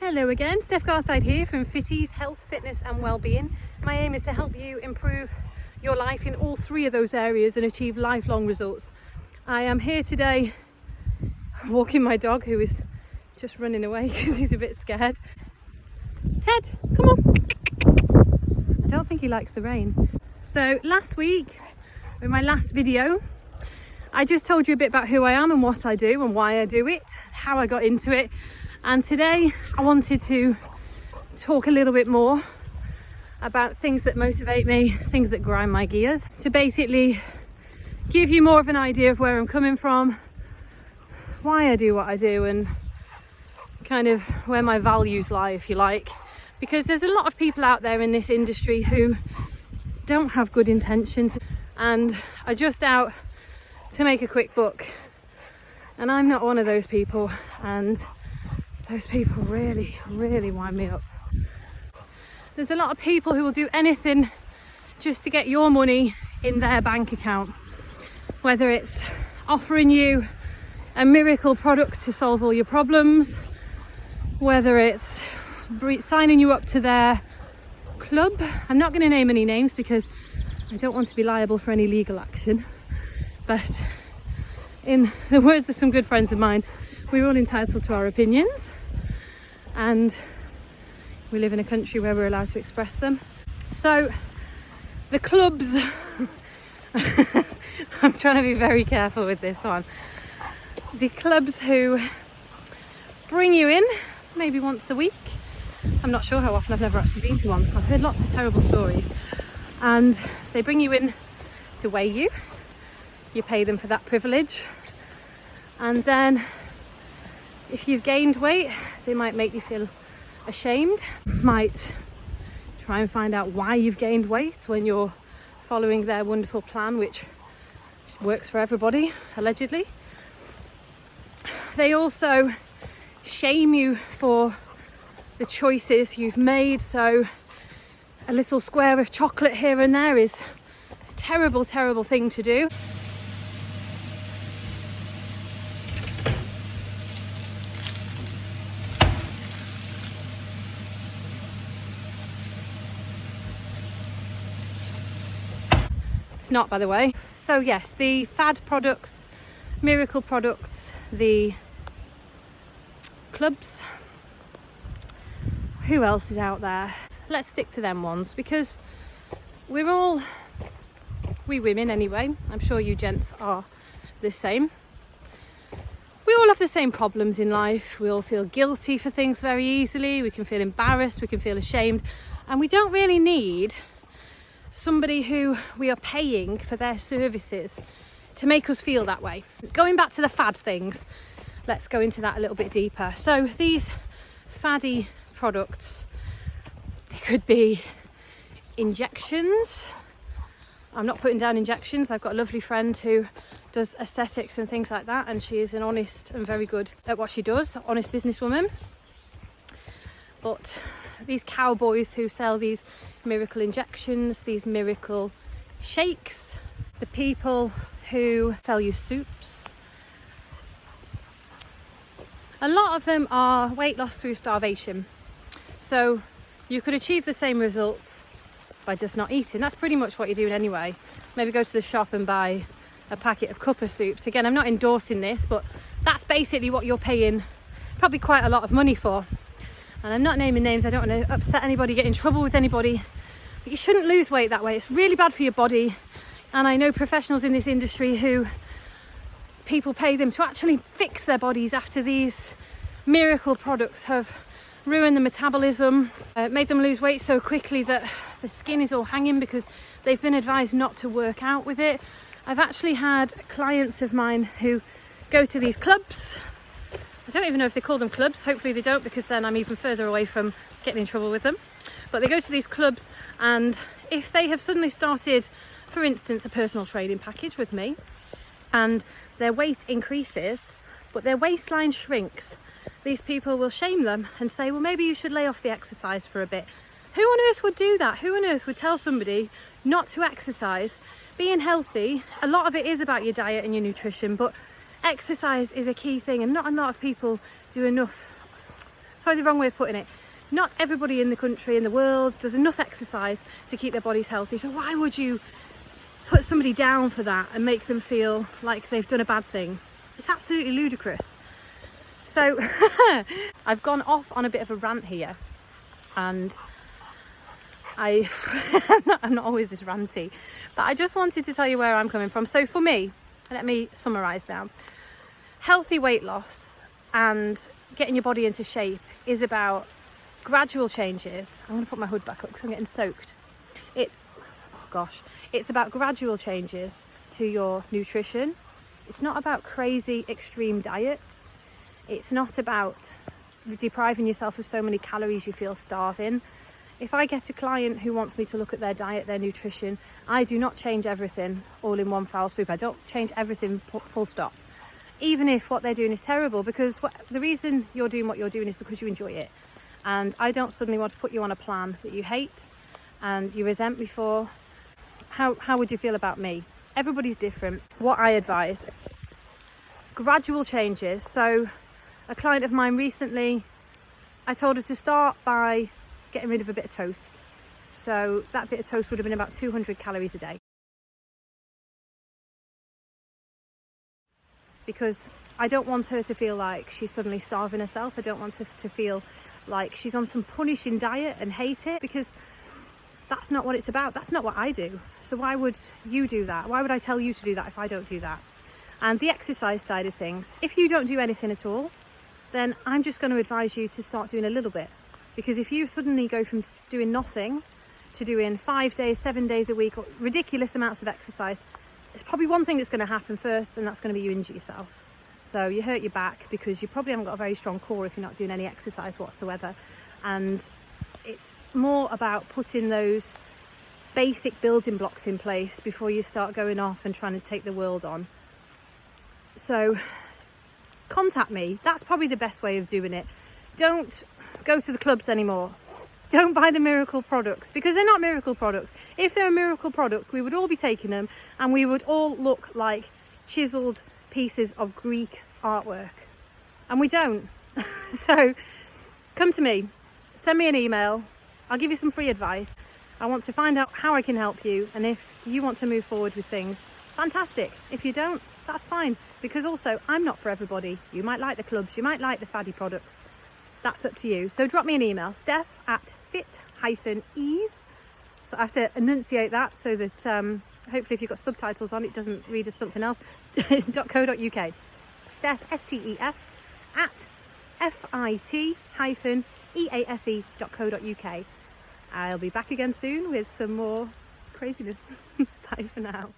Hello again, Steph Garside here from Fitties Health, Fitness and Wellbeing. My aim is to help you improve your life in all three of those areas and achieve lifelong results. I am here today walking my dog, who is just running away because he's a bit scared. Ted, come on. I don't think he likes the rain. So last week, in my last video, I just told you a bit about who I am and what I do and why I do it, how I got into it. And today I wanted to talk a little bit more about things that motivate me, things that grind my gears, to basically give you more of an idea of where I'm coming from, why I do what I do, and kind of where my values lie, if you like. Because there's a lot of people out there in this industry who don't have good intentions and are just out to make a quick buck. And I'm not one of those people, and those people really wind me up. There's a lot of people who will do anything just to get your money in their bank account, whether it's offering you a miracle product to solve all your problems, whether it's signing you up to their club. I'm not going to name any names because I don't want to be liable for any legal action, but in the words of some good friends of mine, we're all entitled to our opinions, and we live in a country where we're allowed to express them. So the clubs, I'm trying to be very careful with this one. The clubs who bring you in maybe once a week. I'm not sure how often, I've never actually been to one. I've heard lots of terrible stories. And they bring you in to weigh you. You pay them for that privilege. And then if you've gained weight, they might make you feel ashamed, might try and find out why you've gained weight when you're following their wonderful plan, which works for everybody, allegedly. They also shame you for the choices you've made. So a little square of chocolate here and there is a terrible thing to do. Not, by the way. So yes, the fad products, miracle products, the clubs, who else is out there? Let's stick to them ones, because we women anyway, I'm sure you gents are the same. We all have the same problems in life. We all feel guilty for things very easily. We can feel embarrassed, we can feel ashamed, and we don't really need somebody who we are paying for their services to make us feel that way. Going back to the fad things, let's go into that a little bit deeper. So these faddy products, they could be injections. I'm not putting down injections. I've got a lovely friend who does aesthetics and things like that, and she is an honest and very good at what she does, honest businesswoman. But these cowboys who sell these miracle injections, these miracle shakes, the people who sell you soups, a lot of them are weight loss through starvation. So you could achieve the same results by just not eating. That's pretty much what you're doing anyway. Maybe go to the shop and buy a packet of cuppa soups. Again, I'm not endorsing this, but that's basically what you're paying probably quite a lot of money for. And I'm not naming names, I don't want to upset anybody, get in trouble with anybody, but you shouldn't lose weight that way. It's really bad for your body. And I know professionals in this industry who people pay them to actually fix their bodies after these miracle products have ruined the metabolism, made them lose weight so quickly that the skin is all hanging because they've been advised not to work out with it. I've actually had clients of mine who go to these clubs. I don't even know if they call them clubs. Hopefully they don't, because then I'm even further away from getting in trouble with them. But they go to these clubs, and if they have suddenly started, for instance, a personal training package with me, and their weight increases, but their waistline shrinks, these people will shame them and say, well, maybe you should lay off the exercise for a bit. Who on earth would do that? Who on earth would tell somebody not to exercise? Being healthy, a lot of it is about your diet and your nutrition, but exercise is a key thing, and not a lot of people do enough sorry, the wrong way of putting it. Not everybody in the country, in the world, does enough exercise to keep their bodies healthy. So why would you put somebody down for that and make them feel like they've done a bad thing? It's absolutely ludicrous. So I've gone off on a bit of a rant here, and I'm not always this ranty, but I just wanted to tell you where I'm coming from. So for me, let me summarise now. Healthy weight loss and getting your body into shape is about gradual changes. I'm going to put my hood back up because I'm getting soaked. It's about gradual changes to your nutrition. It's not about crazy extreme diets. It's not about depriving yourself of so many calories you feel starving. If I get a client who wants me to look at their diet, their nutrition, I do not change everything all in one foul swoop. I don't change everything full stop, even if what they're doing is terrible, because the reason you're doing what you're doing is because you enjoy it. And I don't suddenly want to put you on a plan that you hate and you resent me for. How would you feel about me? Everybody's different. What I advise, gradual changes. So a client of mine recently, I told her to start by getting rid of a bit of toast. So that bit of toast would have been about 200 calories a day. Because I don't want her to feel like she's suddenly starving herself. I don't want her to feel like she's on some punishing diet and hate it, because that's not what it's about. That's not what I do. So why would you do that? Why would I tell you to do that if I don't do that? And the exercise side of things, if you don't do anything at all, then I'm just going to advise you to start doing a little bit. Because if you suddenly go from doing nothing to doing 5 days, 7 days a week, or ridiculous amounts of exercise, there's probably one thing that's going to happen first, and that's going to be you injure yourself. So you hurt your back because you probably haven't got a very strong core if you're not doing any exercise whatsoever. And it's more about putting those basic building blocks in place before you start going off and trying to take the world on. So contact me. That's probably the best way of doing it. Don't go to the clubs anymore. Don't buy the miracle products, because they're not miracle products. If they're a miracle product, we would all be taking them and we would all look like chiseled pieces of Greek artwork. And we don't. So come to me, send me an email. I'll give you some free advice. I want to find out how I can help you. And if you want to move forward with things, fantastic. If you don't, that's fine. Because also, I'm not for everybody. You might like the clubs, you might like the faddy products. That's up to you. So drop me an email, steph@fit-ease. So I have to enunciate that so that hopefully if you've got subtitles on, it doesn't read as something else. .co.uk. Steph, S-T-E-F, @fit-ease.co.uk. I'll be back again soon with some more craziness. Bye for now.